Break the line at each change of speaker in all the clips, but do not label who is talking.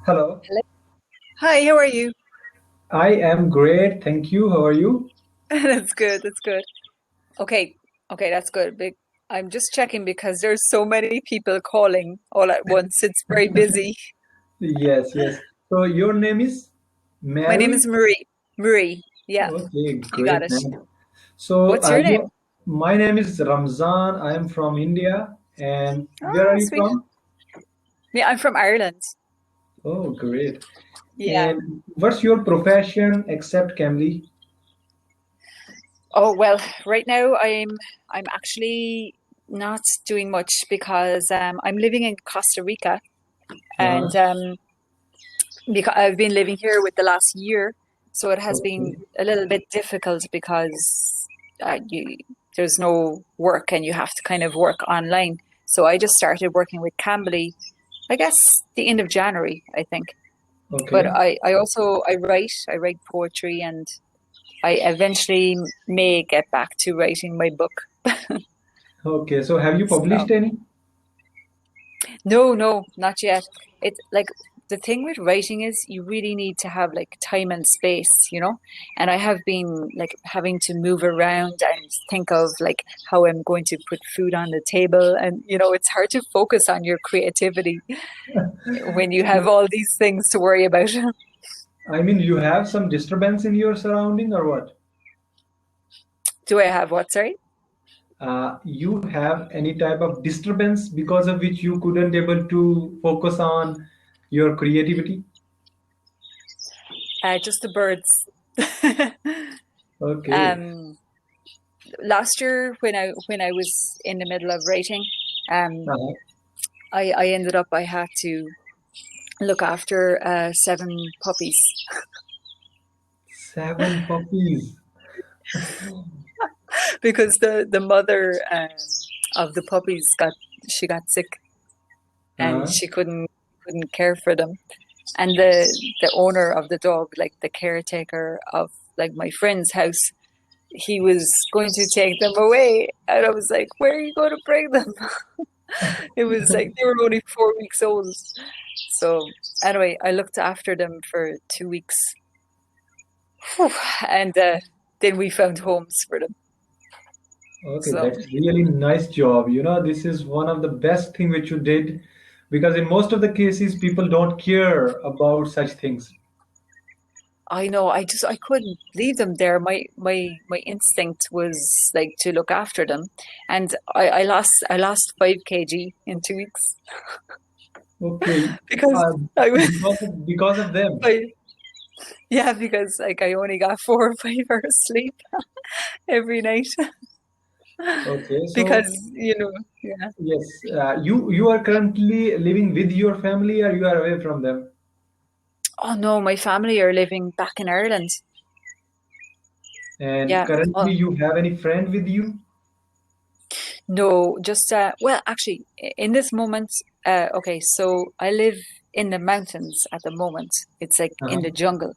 Hello.
Hello. Hi, how are you?
I am great. Thank you. How are you?
That's good. That's good. Okay. Okay, that's good. I'm just checking because there's so many people calling all at once. It's very busy.
Yes, yes. So your name is
My name
Mary?
is Marie. Marie. Yeah,
Okay,
you got
great
it.
name. So
What's your name?
my name is Ramzan. I am from India. And where are
Oh,
you
sweet.
from?
Yeah, I'm from Ireland.
Oh, great.
Yeah.
And what's your profession except Cambly?
Oh, well, right now I'm actually not doing much because I'm living in Costa Rica
Uh-huh.
and because I've been living here with the last year, so it has been
Okay.
a little bit difficult because you there's no work and you have to kind of work online. So I just started working with Cambly, I guess the end of January, I think. But
Okay.
I also I write poetry, and I eventually may get back to writing my book.
Okay. So have you
So
published any?
no, no, not yet. It's like the thing with writing is you really need to have like time and space, you know? And I have been like having to move around and think of like how I'm going to put food on the table. And, it's hard to focus on your creativity when you have all these things to worry about.
I mean, you have some disturbance in your surrounding or what?
Do I have what, sorry?
You have any type of disturbance because of which you couldn't able to focus on your creativity?
Just the birds.
Okay.
um, Last year when I was in the middle of writing, um,
Uh-huh.
I ended up I had to look after seven puppies
Seven puppies.
because the mother of the puppies got sick and
Uh-huh.
she couldn't care for them, and the owner of the dog, like the caretaker of like my friend's house, he was going to take them away, and I was like, where are you going to bring them? It was like they were only 4 weeks old. So anyway, I looked after them for 2 weeks. Whew. And then we found homes for them.
Okay,
So
that's really nice job. This is one of the best thing which you did because in most of the cases people don't care about such things.
I know I couldn't leave them there. My instinct was like to look after them, and I lost 5 kg in 2 weeks
Okay.
because
Uh,
I was
because of them.
I, yeah, because like I only got 4 or 5 hours sleep every night
Okay,
because
so
yeah.
yes, you are currently living with your family or you are away from them?
Oh no, my family are living back in Ireland.
And
Yeah.
currently
Well,
you have any friend with you?
no, just well, actually, in this moment, okay, so I live in the mountains at the moment. It's like in the
Uh-huh.
jungle.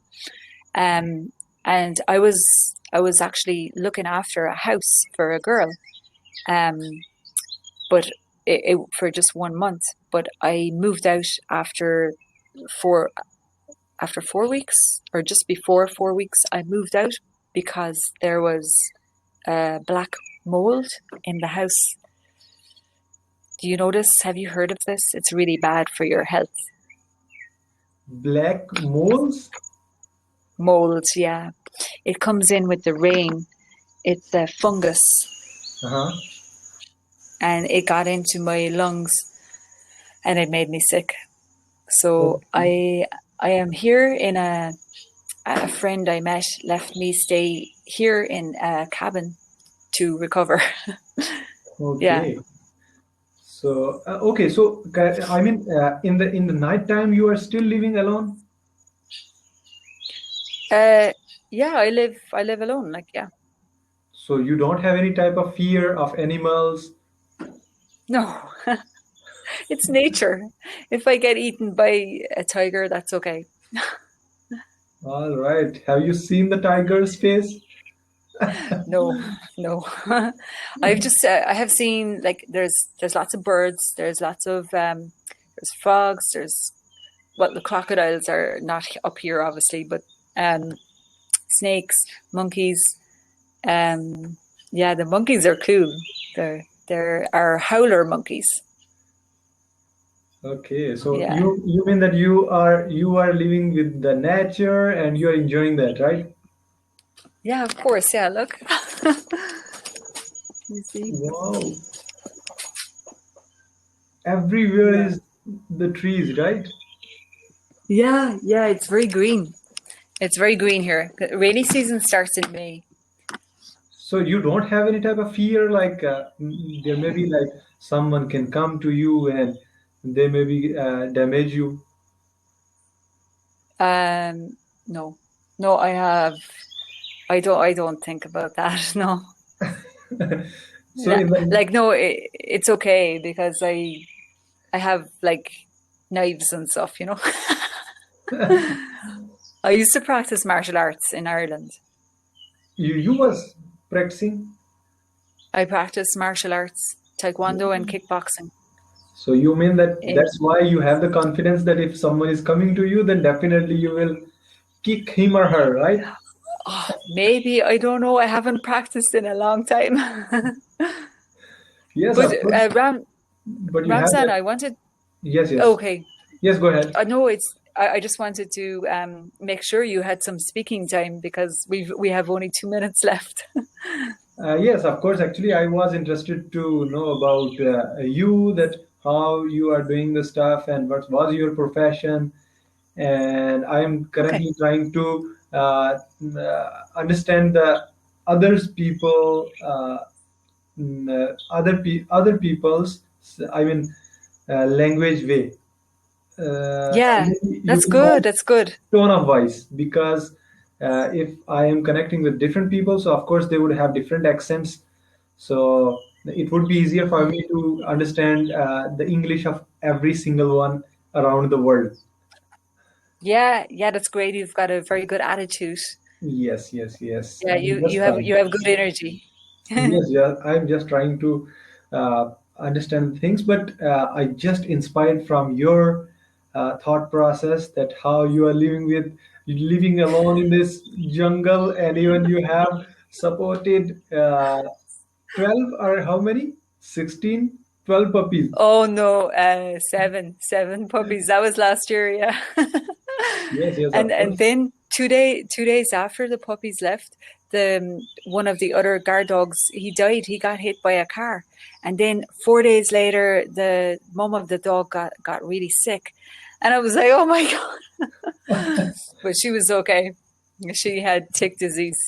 Um, and I was actually looking after a house for a girl. Um, but for just 1 month. But I moved out four after 4 weeks, or just before 4 weeks. I moved out because there was black mold in the house. Do you know this? Have you heard of this? It's really bad for your health.
Black moles?
Mold, yeah. It comes in with the rain. It's a fungus,
Uh-huh.
and it got into my lungs and it made me sick. So
Okay.
I am here in a friend I met left me stay here in a cabin to recover. Yeah.
Okay. So okay, so I mean in the night time you are still living alone?
Uh, yeah, I live alone. Like, yeah.
So you don't have any type of fear of animals?
No, it's nature. If I get eaten by a tiger, that's okay.
All right. Have you seen the tiger's face?
No, no. I have seen like there's lots of birds, there's lots of there's frogs, there's well, the crocodiles are not up here, obviously, but snakes, monkeys. Yeah, the monkeys are cool. There are howler monkeys.
Okay, so
Yeah,
you mean that you are living with the nature and you are enjoying that, right?
yeah, of course. Yeah, look. You see?
Wow. Everywhere
Yeah.
is the trees, right?
Yeah, yeah, it's very green. It's very green here. Rainy season starts in May.
So you don't have any type of fear, like there may be like someone can come to you and they maybe damage you.
Um, no, no, I don't think about that. No,
So in the
like no, it's okay because I have like knives and stuff. I used to practice martial arts in Ireland.
you was practicing.
I practiced martial arts, taekwondo and kickboxing.
So you mean that
In
that's why you have the confidence that if someone is coming to you, then definitely you will kick him or her, right?
maybe I don't know. I haven't practiced in a long time.
Yes,
But
of course. But you have
Ramzan,
that.
I wanted.
Yes, yes.
Okay,
Yes, go ahead.
I know it's. I just wanted to make sure you had some speaking time because we have only 2 minutes left.
Yes, of course. Actually, I was interested to know about you, that how you are doing the stuff and what was your profession. And I am
Okay.
currently trying to understand the others people, other people's, I mean, language way.
Yeah,
You
that's
can
good.
have
That's good.
tone of voice, because if I am connecting with different people, so of course they would have different accents. So it would be easier for me to understand the English of every single one around the world.
Yeah, yeah, that's great. You've got a very good attitude.
Yes, yes, yes.
Yeah,
I'm
you
just
you have
trying.
you have good energy.
Yes, yeah. I'm just trying to understand things, but I just inspired from your thought process, that how you are living alone in this jungle, and even you have supported 12 or how many? 16, 12 puppies.
Oh no, seven puppies. That was last year, yeah.
Yes, yes,
And
of
and
course.
then 2 days after the puppies left, the one of the other guard dogs, he died. He got hit by a car. And then 4 days later, the mom of the dog got really sick. And I was like, oh my God. But she was okay. She had tick disease.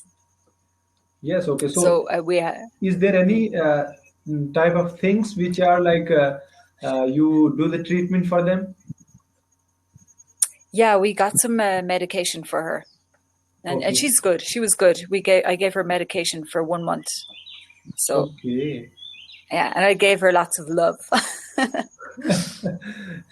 Yes, okay. So
So we had,
is there any type of things which are like you do the treatment for them?
yeah, we got some medication for her. And
Okay.
she's good. She was good. I gave her medication for 1 month. So
Okay.
yeah, and I gave her lots of love.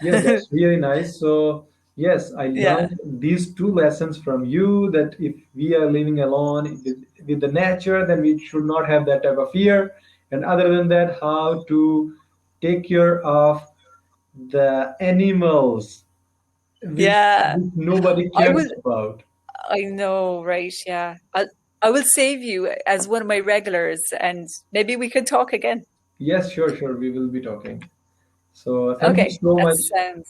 Yes, that's really nice. So, yes, I
Yeah.
learned these two lessons from you, that if we are living alone with the nature, then we should not have that type of fear. And other than that, how to take care of the animals,
Yeah.
which nobody
I
cares
will
about.
I know, right? Yeah. I will save you as one of my regulars and maybe we could talk again.
Yes, sure, sure. We will be talking. So, thank you
Okay.
so
That
much.
sounds